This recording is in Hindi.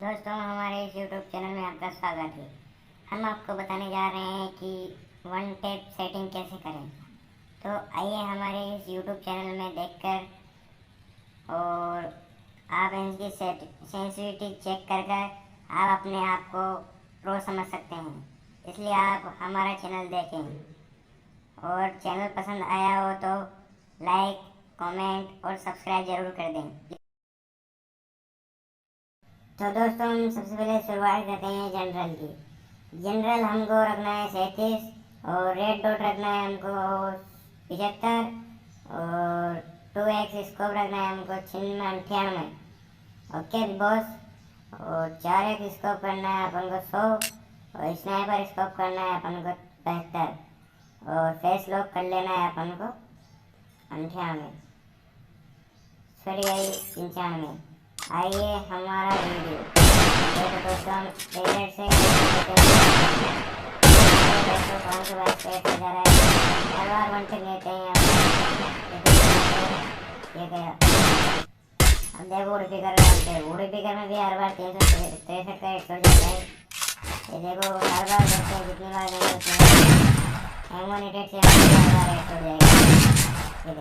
दोस्तों, हमारे इस यूट्यूब चैनल में आपका स्वागत है। हम आपको बताने जा रहे हैं कि वन टैप सेटिंग कैसे करें। तो आइए हमारे इस यूट्यूब चैनल में देखकर और आप इनकी सेंसिटिविटी चेक कर आप अपने आप को प्रो समझ सकते हैं। इसलिए आप हमारा चैनल देखें और चैनल पसंद आया हो तो लाइक, कमेंट और सब्सक्राइब ज़रूर कर दें। तो दोस्तों, हम सबसे पहले शुरुआत करते हैं जनरल की। जनरल हमको रखना है 37 और रेड डॉट रखना है हमको 75 और 2x स्कोप रखना है हमको 98। Okay boss. और 4x स्कोप करना है अपन को 100 और स्नाइपर स्कोप करना है अपन को 75 और फेस लॉक कर लेना है अपन को 98 सॉरी 95। आइए हमारा वीडियो दोस्तों हम मिनट से कौन सी बात पे जा रहा है। हर बार वन टेक लेते हैं ये गया। अब देखो वुडपेकर में भी हर बार 363 का हिट हो जाता है। ये देखो हर बार देखते हैं जितनी बार लेंगे उतनी एमोनेटेड से हर बार हिट हो जाएगा।